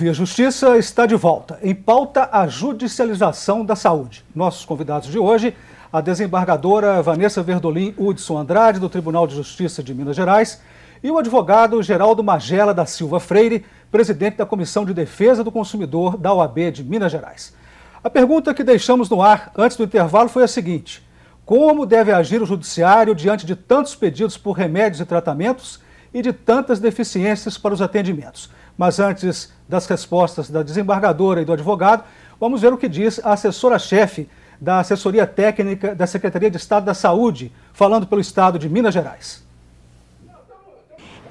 Ouvir Justiça está de volta. Em pauta, a judicialização da saúde. Nossos convidados de hoje, a desembargadora Vanessa Verdolim Hudson Andrade, do Tribunal de Justiça de Minas Gerais, e o advogado Geraldo Magela da Silva Freire, presidente da Comissão de Defesa do Consumidor da OAB de Minas Gerais. A pergunta que deixamos no ar antes do intervalo foi a seguinte: como deve agir o judiciário diante de tantos pedidos por remédios e tratamentos e de tantas deficiências para os atendimentos? Mas antes das respostas da desembargadora e do advogado, vamos ver o que diz a assessora-chefe da Assessoria Técnica da Secretaria de Estado da Saúde, falando pelo Estado de Minas Gerais.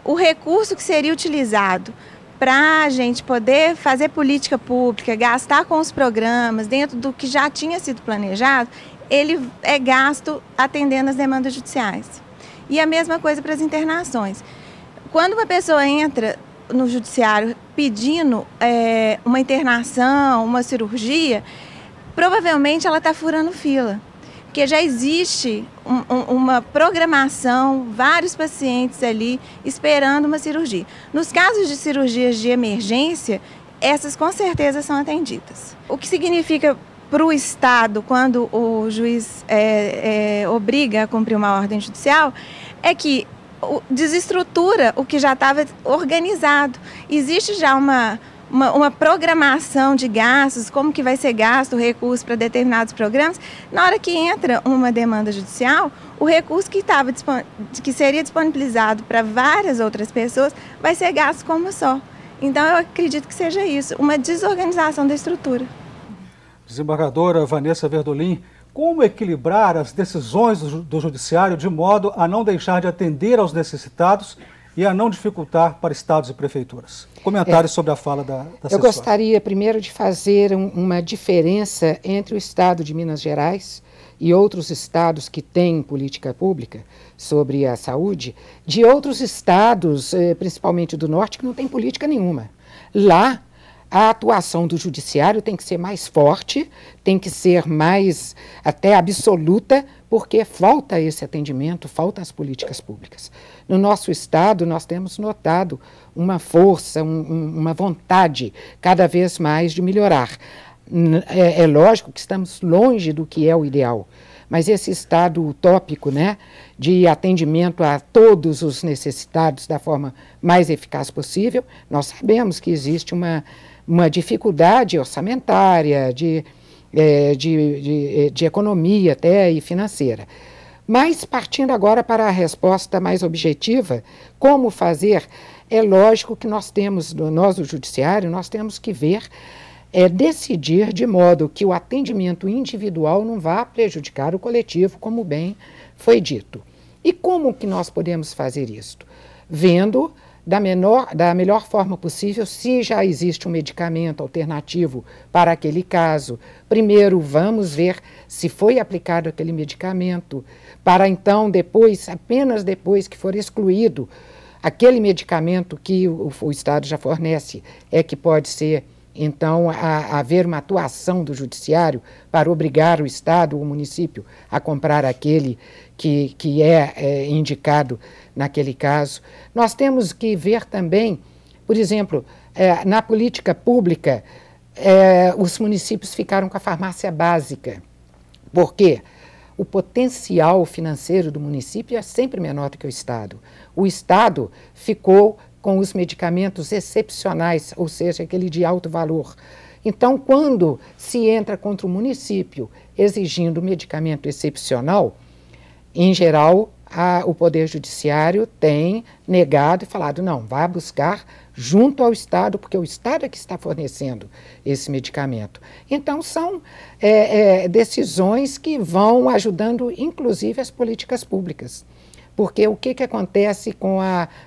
O recurso que seria utilizado para a gente poder fazer política pública, gastar com os programas dentro do que já tinha sido planejado, ele é gasto atendendo as demandas judiciais. E a mesma coisa para as internações. Quando uma pessoa entra no judiciário pedindo uma internação, uma cirurgia, provavelmente ela está furando fila. Porque já existe uma programação, vários pacientes ali esperando uma cirurgia. Nos casos de cirurgias de emergência, essas com certeza são atendidas. O que significa para o Estado, quando o juiz obriga a cumprir uma ordem judicial, é que desestrutura o que já estava organizado. Existe já uma programação de gastos, como que vai ser gasto o recurso para determinados programas. Na hora que entra uma demanda judicial, o recurso que seria disponibilizado para várias outras pessoas vai ser gasto como só. Então eu acredito que seja isso, uma desorganização da estrutura. Desembargadora Vanessa Verdolim, como equilibrar as decisões do judiciário de modo a não deixar de atender aos necessitados e a não dificultar para estados e prefeituras? Comentários sobre a fala da assessora. Eu gostaria primeiro de fazer uma diferença entre o Estado de Minas Gerais e outros estados que têm política pública sobre a saúde, de outros estados, principalmente do norte, que não tem política nenhuma. Lá, a atuação do judiciário tem que ser mais forte, tem que ser mais até absoluta, porque falta esse atendimento, faltam as políticas públicas. No nosso estado, nós temos notado uma força, uma vontade cada vez mais de melhorar. É lógico que estamos longe do que é o ideal, mas esse estado utópico, né, de atendimento a todos os necessitados da forma mais eficaz possível, nós sabemos que existe uma dificuldade orçamentária, de economia até e financeira. Mas, partindo agora para a resposta mais objetiva, como fazer, é lógico que nós do judiciário, nós temos que ver, decidir de modo que o atendimento individual não vá prejudicar o coletivo, como bem foi dito. E como que nós podemos fazer isto? Vendo da melhor forma possível, se já existe um medicamento alternativo para aquele caso. Primeiro, vamos ver se foi aplicado aquele medicamento, para então, depois, apenas depois que for excluído aquele medicamento que o Estado já fornece, é que pode ser, então, haver uma atuação do judiciário para obrigar o Estado ou o município a comprar aquele que é indicado naquele caso. Nós temos que ver também, por exemplo, na política pública, os municípios ficaram com a farmácia básica. Por quê? O potencial financeiro do município é sempre menor do que o Estado. O Estado ficou com os medicamentos excepcionais, ou seja, aquele de alto valor. Então, quando se entra contra o município exigindo medicamento excepcional, em geral, o Poder Judiciário tem negado e falado, não, vai buscar junto ao Estado, porque o Estado é que está fornecendo esse medicamento. Então, são decisões que vão ajudando, inclusive, as políticas públicas. Porque o que acontece com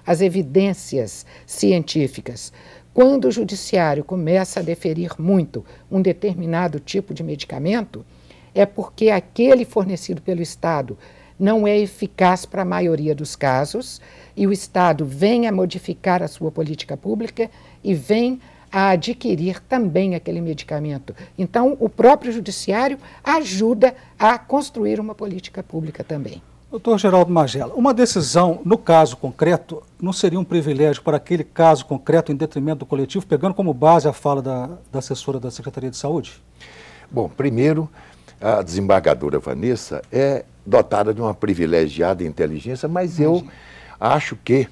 as evidências científicas? Quando o Judiciário começa a deferir muito um determinado tipo de medicamento, é porque aquele fornecido pelo Estado não é eficaz para a maioria dos casos, e o Estado vem a modificar a sua política pública e vem a adquirir também aquele medicamento. Então, o próprio judiciário ajuda a construir uma política pública também. Doutor Geraldo Magela, uma decisão no caso concreto não seria um privilégio para aquele caso concreto em detrimento do coletivo, pegando como base a fala da assessora da Secretaria de Saúde? Bom, primeiro, a desembargadora Vanessa é dotada de uma privilegiada inteligência, mas eu acho que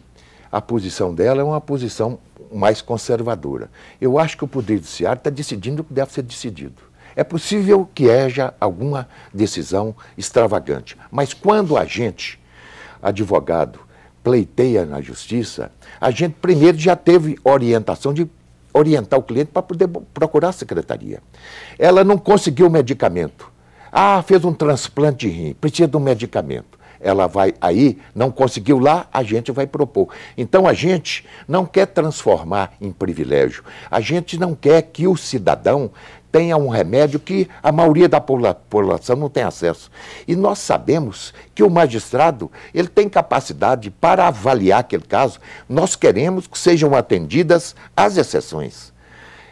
a posição dela é uma posição mais conservadora. Eu acho que o Poder Judiciário está decidindo o que deve ser decidido. É possível que haja alguma decisão extravagante, mas quando a gente, advogado, pleiteia na justiça, a gente primeiro já teve orientação de orientar o cliente para poder procurar a secretaria. Ela não conseguiu o medicamento. Fez um transplante de rim, precisa de um medicamento. Ela vai aí, não conseguiu lá, a gente vai propor. Então a gente não quer transformar em privilégio. A gente não quer que o cidadão tenha um remédio que a maioria da população não tem acesso. E nós sabemos que o magistrado, ele tem capacidade para avaliar aquele caso. Nós queremos que sejam atendidas as exceções.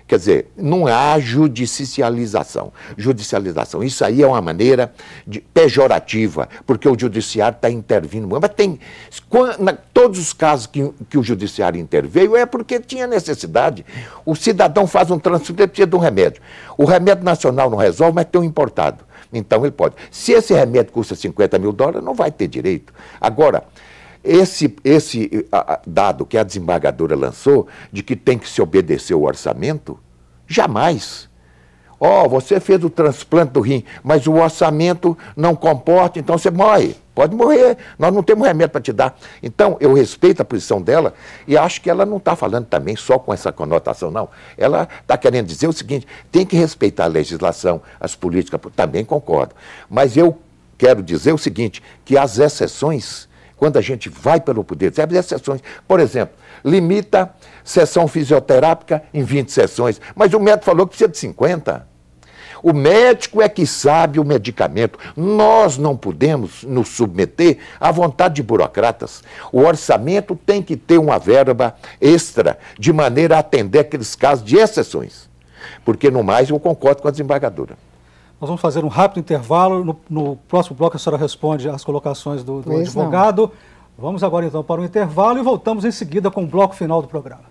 Quer dizer, não há judicialização. Isso aí é uma maneira pejorativa, porque o judiciário está intervindo. Mas todos os casos que o judiciário interveio é porque tinha necessidade. O cidadão faz um transplante, precisa de um remédio. O remédio nacional não resolve, mas tem um importado. Então ele pode. Se esse remédio custa $50 mil, não vai ter direito. Agora, esse dado que a desembargadora lançou, de que tem que se obedecer o orçamento, jamais. Você fez o transplante do rim, mas o orçamento não comporta, então você morre. Pode morrer, nós não temos remédio para te dar. Então, eu respeito a posição dela e acho que ela não está falando também só com essa conotação, não. Ela está querendo dizer o seguinte, tem que respeitar a legislação, as políticas, também concordo. Mas eu quero dizer o seguinte, que as exceções, quando a gente vai pelo poder, as exceções, por exemplo, limita sessão fisioterápica em 20 sessões, mas o médico falou que precisa de 50. O médico é que sabe o medicamento. Nós não podemos nos submeter à vontade de burocratas. O orçamento tem que ter uma verba extra, de maneira a atender aqueles casos de exceções. Porque, no mais, eu concordo com a desembargadora. Nós vamos fazer um rápido intervalo. No próximo bloco, a senhora responde às colocações do advogado. Vamos agora, então, para o intervalo e voltamos em seguida com o bloco final do programa.